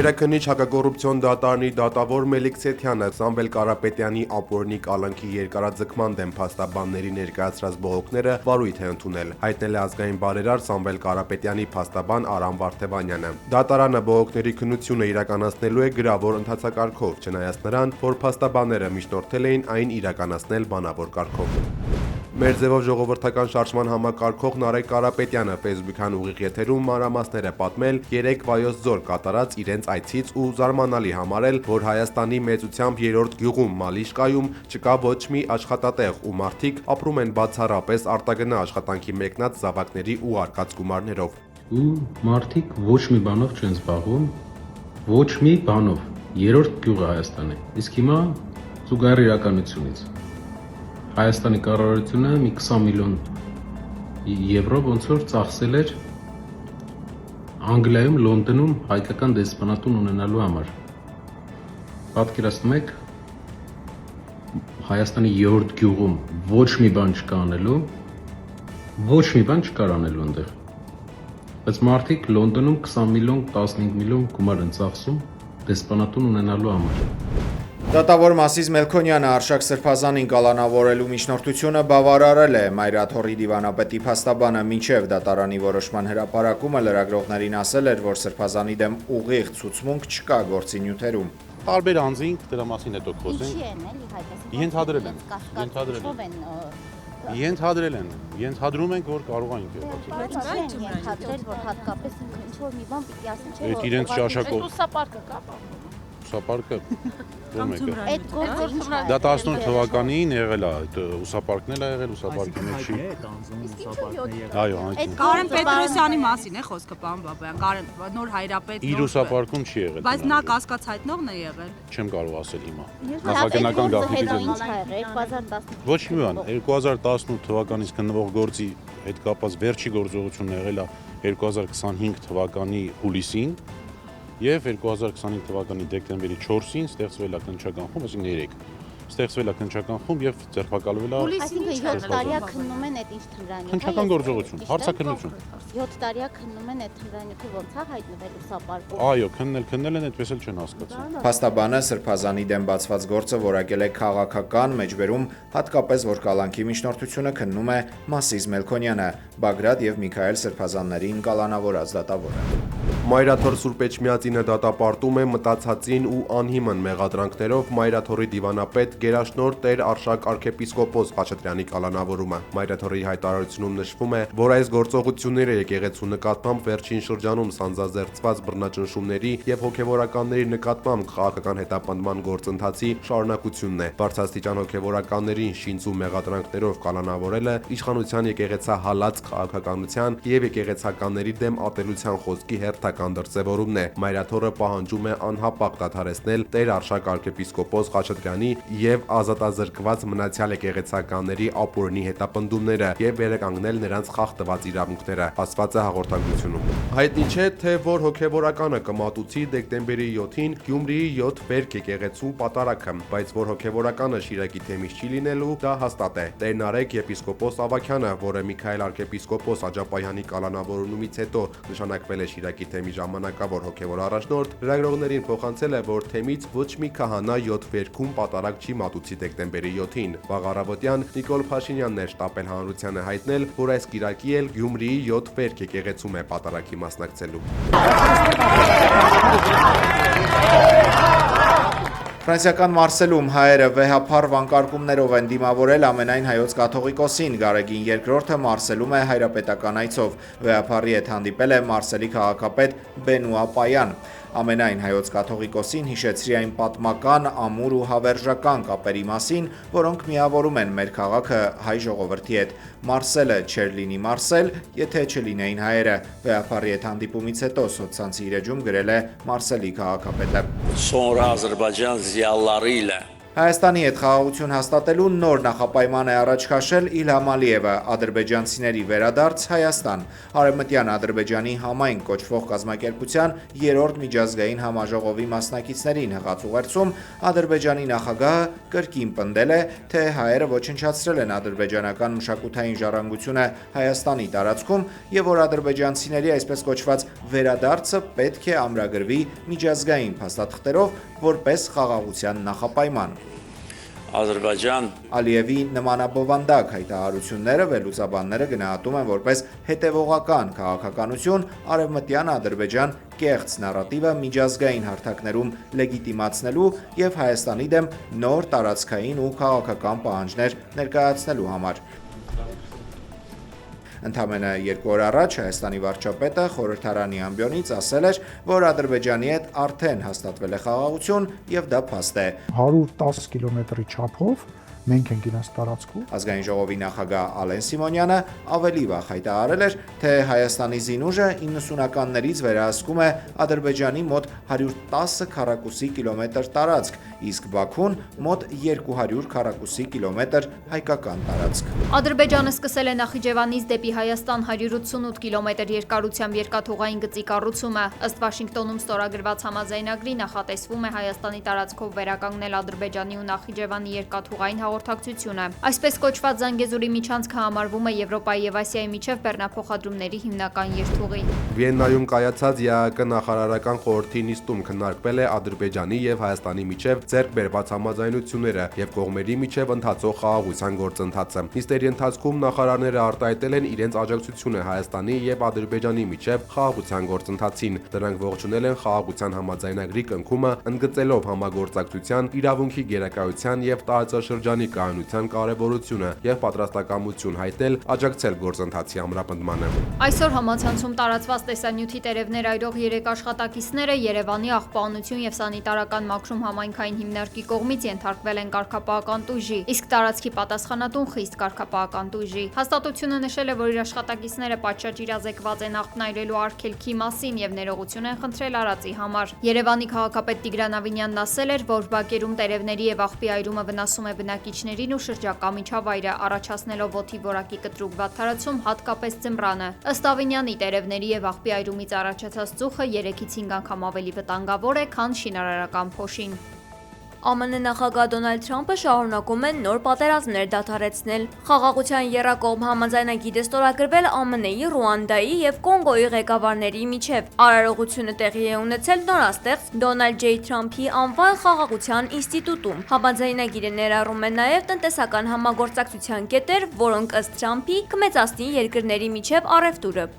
Վերաքննիչ հակակոռուպցիոն դատարանի դատավոր Մելիք Սեթյանը Սամվել Կարապետյանի ապօրինի կալանքի երկարաձգման դեմ փաստաբանների ներկայացրած բողոքները վարույթ է ընդունել, հայտնել է ազգային բարերար Սամվել Կարապետյանի փաստաբան Արամ Վարդևանյանը։ Դատարանը բողոքների քննությունը իրականացնելու է գրավոր ընթացակարգով, չնայած նրան, որ փաստաբանները միջնորդել էին այն իրականացնել բանավոր կարգով։ Մեր ձևով ժողովրդական շարժման համակարգող Նարեկ Կարապետյանը Facebook-յան ուղիղ եթերում մանրամասներ է պատմել 3 Վայոց ձոր կատարած իրենց այցից ու զարմանալի համարել, որ Հայաստանի մեծությամբ 3-րդ գյուղում Մալիշկայում չկա ոչ մի աշխատատեղ ու մարդիկ ապրում են բացառապես արտագնա աշխատանքի մեկնած զավակների ու արկած գումարներով։ Ու մարդիկ ոչ մի բանով չեն զբաղվում, ոչ մի բանով։ 3-րդ գյուղը Հայաստանի։ Իսկ հիմա զուգահեռ իրականությունից Հայաստանի կառավարությունը մի 20 միլիոն եվրո ոնց որ ծախսել էր Անգլիայում, Լոնդոնում հայկական դեսպանատուն ունենալու համար։ Պատկերացնում եք, Հայաստանի 3-րդ գյուղում ոչ մի բան չկա անելու, ոչ մի բան չկար անելու այնտեղ։ Բայց մարդիկ Լոնդոնում 20 միլիոն, 15 միլիոն գումար են ծախսում դեսպանատուն ունենալու համար։ Դատավոր Մասիս Մելքոնյանը Արշակ Սրբազանին կալանավորելու միջնորդությունը բավարարել է Մայրաթորի դիվանապետի փաստաբանը մինչև դատարանի որոշման հրապարակումը լրագրողներին ասել էր, որ Սրբազանի դեմ ուղիղ ցուցմունք չկա գործի նյութերում։ Տարբեր անձինք դրա մասին հետո խոսենք։ Ենթադրում ենք, որ կարող են եղած։ Բայց այն ենթադրել, որ հատկապես ինքը ինչ-որ մի բան պիտի ասեն, չէ՞։ Այդ իրենց ճաշակով։ Ուսապարկը կա։ Ուսապարկը։ Այդ գործը Դա 18 թվականին եղել է, այդ ուսապարկն էլ ա եղել, ուսապարկի մեջ չի։ Այո, այդ Կարեն Պետրոսյանի մասին է խոսքը, պարոն Բաբայան, Կարեն նոր հայրապետ։ իր ուսապարկում չի եղել։ Բայց նա կասկած հայտնողն է եղել։ Չեմ կարող ասել հիմա։ նախագնական գաղտնի հետո դիզайн։ ինչ ա եղել 2018 Ոչ մի բան, 2018 թվականից գտնվող գործի հետ կապված վերջի գործողությունն եղել է 2025 թվականի հուլիսին եւ 2025 թվականի դեկտեմբերի 4-ին ստեղծվել է քննչական խումբ, այսինքն 3 ստեղծվել է քննչական խումբ եւ ձերբակալվել է այսինքն 7 տարիա քննում են այդ ինչ թմրանյութը։ քննչական գործողություն, հարցաքննություն։ 7 տարիա քննում են այդ թմրանյութը ոնց է հայտնվել ուսապարկում։ Այո, քննել են, այդպես էլ չեն հասկացել։ Փաստաբանը Սրբազանի դեմ բացված գործը որակել է քաղաքական, մեջբերում հատկապես որ կալանքի միջնորդությունը քննում է Մասիս Մելքոնյանը, Բագրատ եւ Միքայել Սրբազաններին կալանավորած դատավորը։ Մայրաթոր Սուրբ Էջմիածինը դատապարտում է մտածածին ու անհիմն մեղադրանքներով Մայրաթորի դիվանապետ Գերաշնորհ Տեր Արշակ arczepiskopos Խաչատրյանի կալանավորումը։ Մայրաթորի հայտարարությունում նշվում է, որ այս գործողությունները եկեղեցու նկատմամբ վերջին շրջանում սանձազերծված բռնաճնշումների եւ հոգեվորականների նկատմամբ քաղաքական հետապնդման գործընթացի շարունակությունն է։ Բարձրաստիճան հոգեվորականներին շինծու մեղադրանքներով կալանավորելը իշխանության եկեղեցահալած քաղաքականության եւ եկեղեցականների դեմ ատելության խոսքի հերթական դրսևորումն է։ Մայրաթորը պահանջում է անհապաղ դադարեցնել Տեր Արշակ arczepiskopos Խաչատրյանի եւ ազատազրկված մնացյալ եկեղեցականների ապօրինի հետապնդումները եւ վերականգնել նրանց խախտված իրավունքները, ասված է հաղորդագրությունում։ Հայտնի չէ, թե որ հոգեվորականը կմատուցի դեկտեմբերի 7-ին Գյումրիի 7 Բերք եկեղեցու պատարագը, բայց որ հոգեվորականը Շիրակի թեմից չի լինելու, դա հաստատ է։ Տեր Նարեկ եպիսկոպոս Ավագյանը, որը Միքայել arczepiskopos Աջապայանի կալանավորումից հետո նշանակվել է Շիրակի թեմի ժամանակավոր հոգեվոր առաջնորդ, լրագրողներին փոխանցել է, որ թեմից ոչ մի քահանա 7 Բերքում պատարագ չի մատուցի դեկտեմբերի 7-ին։ Վաղ առավոտյան Նիկոլ Փաշինյանն էր շտապել հանրությանը հայտնել, որ այս կիրակի էլ Գյումրիի 7 Բերք եկեղեցում է պատարագի մասնակցելու։ Ֆրանսիական Մարսելում հայերը վեհափառ վանկարկումներով են դիմավորել ամենայն հայոց կաթողիկոսին։ Գարեգին II-ը Մարսելում է հայրապետական այցով։ Վեհափառի հետ հանդիպել է Մարսելի քաղաքապետ Բենուա Պայան։ Ամենայն հայոց կաթողիկոսին հիշեցրի այն պատմական, ամուր ու հավերժական կապերի մասին, որոնք միավորում են մեր քաղաքը հայ ժողովրդի հետ։ Մարսելը չէր լինի Մարսել, եթե չլինեին հայերը։ Վեհափառի հետ հանդիպումից հետո սոցցանցի իր էջում գրել է Մարսելի քաղաքապետը։ Sonra Azərbaycan ziyalıları ilə Հայաստանի հետ խաղաղություն հաստատելու նոր նախապայման է առաջ քաշել Իլհամ Ալիևը, ադրբեջանցիների վերադարձ Հայաստան։ Արևմտյան Ադրբեջանի համայն կոչվող կազմակերպության 3-րդ միջազգային համաժողովի մասնակիցներին հղած ուղերձում Ադրբեջանի նախագահը կրկին պնդել է, թե հայերը ոչնչացրել են ադրբեջանական մշակութային ժառանգությունը Հայաստանի տարածքում եւ որ ադրբեջանցիների այսպես կոչված վերադարձը պետք է ամրագրվի միջազգային փաստաթղթերով որպես խաղաղության նախապայման։ Ալիևի նմանաբովանդակ հայտարարությունները վերլուծաբանները գնահատում են որպես հետևողական քաղաքականություն արևմտյան Ադրբեջան կեղծ նարատիվը միջազգային հարթակներում լեգիտիմացնելու եւ Հայաստանի դեմ նոր տարածքային ու քաղաքական պահանջներ ներկայացնելու համար։ Ընդամենը 2 օր առաջ Հայաստանի վարչապետը խորհրդարանի ամբիոնից ասել էր, որ Ադրբեջանի հետ արդեն հաստատվել է խաղաղություն եւ դա փաստ է։ 110 կիլոմետրի չափով մենք ենք իրենց տարածքում։ Ազգային ժողովի նախագահ Ալեն Սիմոնյանը ավելի վաղ հայտարարել էր, թե Հայաստանի զինուժը 90-ականներից վերահսկում է Ադրբեջանի մոտ 110 քառակուսի կիլոմետր տարածք, իսկ Բաքուն մոտ 200 քառակուսի կիլոմետր հայկական տարածք։ Ադրբեջանը սկսել է Նախիջևանից դեպի Հայաստան 188 կիլոմետր երկարությամբ երկաթուղային գծի կառուցումը։ Ըստ Վաշինգտոնում ստորագրված համաձայնագրի նախատեսվում է Հայաստանի տարածքով վերականգնել Ադրբեջանի ու Նախիջևանի երկաթուղային հաղորդակցությունը։ Այսպես կոչված Զանգեզուրի միջանցքը համարվում է Եվրոպայի եւ Ասիայի միջև բեռնափոխադրումների հիմնական երթուղի։ Վիեննայում կայացած ԵԱԿ նախարարական խորհրդի նիստում քննարկվել է Ադրբեջանի եւ Հայաստանի միջև ձեռք բերված համաձայնությունները եւ կողմերի միջև ընթացող խաղաղության գործընթացը։ Նիստերի ընթացքում նախարարները արտահայտել են իրենց աջակցությունը Հայաստանի եւ Ադրբեջանի միջև խաղաղության գործընթացին։ Դրանք ողջունել են խաղաղության համաձայնագրի կնքումը, ընդգծելով համագործակցության, իրավունքի գերակայության եւ տարածաշրջանի կայունության կարևորությունը եւ պատրաստակամություն հայտնել աջակցել գործընթացի ամրապնդմանը։ Այսօր համացանցում տարածված տեսանյութի տերևներ այրող 3 աշխատակիցները Երևանի աղբանություն եւ սանիտարական մաքրում համայնքային հիմնարկի կողմից ենթարկվել են կարգապահական տուժի, իսկ տարածքի պատասխանատուն խիստ կարգապահական տուժի։ Հաստատությունը նշել է, որ իր աշխատակիցները պատշաճ իրազեկված են աղբն այրելու արգելքի մասին եւ ներողություն են խնդրել արածի համար։ Երևանի քաղաքապետ Տիգրան Ավինյանն ասել էր, որ բակերում տերևների եւ աղբի այրումը վնասում է բնակիչներին ու շրջակա միջավայրը, առաջացնելով օդի որակի կտրուկ վատթարացում, հատկապես ձմռանը։ Ըստ Ավինյանի, տերևների եւ աղբի այրումից առաջացած ծուխը 3-ից 5 անգամ ավելի վտանգավոր է, քան շինարարական փոշին։ ԱՄՆ նախագահ Դոնալդ Թրամփը շարունակում է նոր պատերազմներ դադարեցնել։ Խաղաղության եռակողմ համաձայնագիր է ստորագրվել ԱՄՆ-ի, Ռուանդայի եւ Կոնգոյի ղեկավարների միջև։ Արարողությունը տեղի է ունեցել նորաստեղծ Դոնալդ Ջեյ Թրամփի անվան խաղաղության ինստիտուտում։ Համաձայնագիրը ներառում է նաեւ տնտեսական համագործակցության կետեր, որոնք ըստ Թրամփի կմեծացնի երկրների միջև առևտուրը։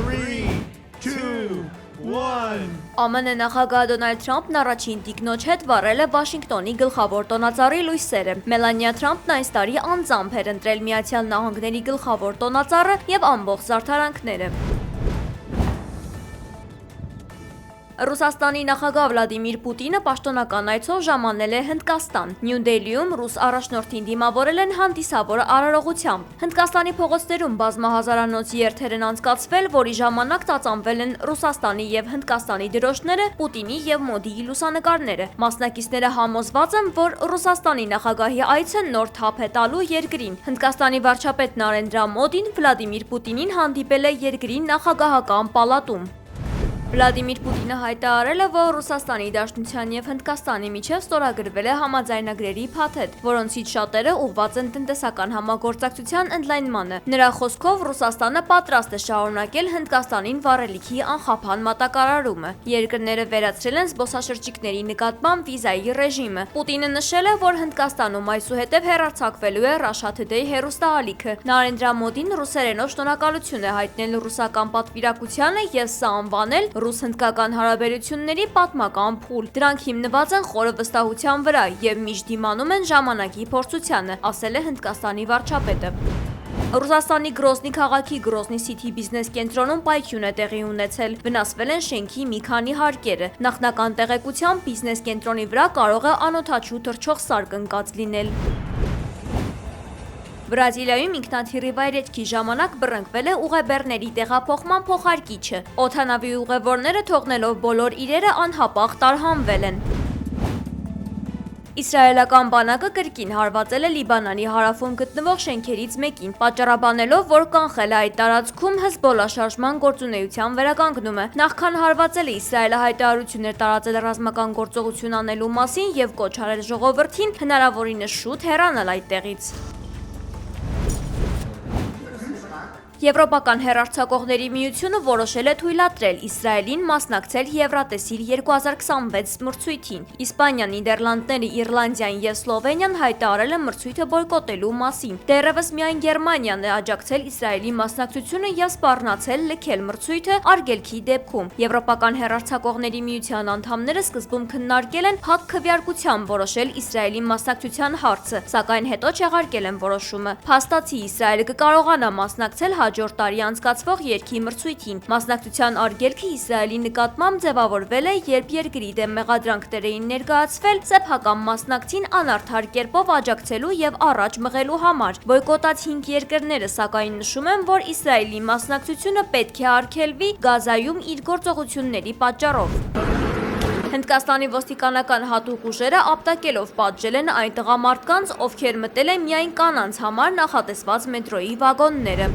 3, 2, 1 ԱՄՆ նախագահ Դոնալդ Թրամփն առաջին տիկնոջ հետ վառել է Վաշինգտոնի գլխավոր տոնածառի լույսերը։ Մելանիա Թրամփն այս տարի անձամբ էր ընտրել Միացյալ Նահանգների գլխավոր տոնածառը եւ ամբողջ զարդարանքները։ Ռուսաստանի նախագահ Վլադիմիր Պուտինը պաշտոնական այցով ժամանել է Հնդկաստան։ Նյու Դելիում ռուս առաջնորդին դիմավորել են հանդիսավոր արարողությամբ։ Հնդկաստանի փողոցներում բազմահազարանոց երթեր են անցկացվել, որի ժամանակ ծածանվել են Ռուսաստանի եւ Հնդկաստանի դրոշները, Պուտինի եւ Մոդիի լուսանկարները։ Մասնակիցները համոզված են, որ Ռուսաստանի նախագահի այցը նոր թափ է տալու երկրին։ Հնդկաստանի վարչապետ Նարենդրա Մոդին Վլադիմիր Պուտինին հանդիպել է երկրի նախագահական պալատում։ Վլադիմիր Պուտինը հայտարարել է, որ Ռուսաստանի Դաշնության եւ Հնդկաստանի միջև ստորագրվել է համաձայնագրերի փաթեթ, որոնցից շատերը ուղղված են տնտեսական համագործակցության ընդլայնմանը։ Նրա խոսքով Ռուսաստանը պատրաստ է շարունակել Հնդկաստանին վառելիքի անխափան մատակարարումը։ Երկրները վերացրել են զբոսաշրջիկների նկատմամբ վիզայի ռեժիմը։ Պուտինը նշել է, որ Հնդկաստանում այսուհետև հեռարձակվելու է Russia Today հեռուստաալիքը։ Նարենդրա Մոդին ռուսերենով շնորհակալություն է հայտնել ռուսական պատվիրակությանը եւ սա անվանել ռուս-հնդկական հարաբերությունների պատմական փուլ։ Դրանք հիմնված են խորը վստահության վրա եւ միշտ դիմանում են ժամանակի փորձությանը, ասել է Հնդկաստանի վարչապետը։ Ռուսաստանի Գրոզնի քաղաքի Գրոզնի City բիզնես կենտրոնում պայթյուն է տեղի ունեցել։ Վնասվել են շենքի մի քանի հարկերը։ Նախնական տեղեկությամբ բիզնես կենտրոնի վրա կարող է անօդաչու թռչող սարք ընկած լինել։ Բրազիլիայում ինքնաթիռի վայրեջքի ժամանակ բռնկվել է ուղեբեռների տեղափոխման փոխարկիչը։ Օդանավի ուղևորները թողնելով բոլոր իրերը անհապաղ տարհանվել են։ Իսրայելական բանակը կրկին հարվածել է Լիբանանի հարավում գտնվող շենքերից մեկին, պատճառաբանելով, որ կանխել է այդ տարածքում Հեզբոլլա շարժման գործունեության վերականգնումը։ Նախքան հարվածելը Իսրայելը հայտարարություններ տարածել է ռազմական գործողություն անելու մասին եւ կոչ արել ժողովրդին հնարավորինս շուտ հեռանալ այդտեղից։ Եվրոպական հեռարձակողների միությունը որոշել է թույլատրել Իսրայելին մասնակցել Եվրատեսիլ 2026 մրցույթին։ Իսպանիան, Նիդերլանդները, Իռլանդիան եւ Սլովենիան հայտարարել են մրցույթը բոյկոտելու մասին։ Դեռևս միայն Գերմանիան է աջակցել Իսրայելի մասնակցությունը եւ սպառնացել լքել մրցույթը արգելքի դեպքում։ Եվրոպական հեռարձակողների միության անդամները սկզբում քննարկել են փակ քվեարկությամբ որոշել Իսրայելի մասնակցության հարցը, սակայն հետո չեղարկել են որոշումը։ Փաստացի Իսրայելը կկարողանա մասնակցել հաջորդ տարի անցկացվող երգի մրցույթին։ Մասնակցության արգելքը Իսրայելի նկատմամբ ձևավորվել է, երբ երկրի դեմ մեղադրանքներ էին ներկայացվել սեփական մասնակցին անարդար կերպով աջակցելու եւ առաջ մղելու համար։ Բոյկոտած 5 երկրները սակայն նշում են, որ Իսրայելի մասնակցությունը պետք է արգելվի Գազայում իր գործողությունների պատճառով։ Հնդկաստանի ոստիկանական հատուկ ուժերը ապտակելով պատժել են այն տղամարդկանց, ովքեր մտել են միայն կանանց համար նախատեսված մետրոյի վագոնները։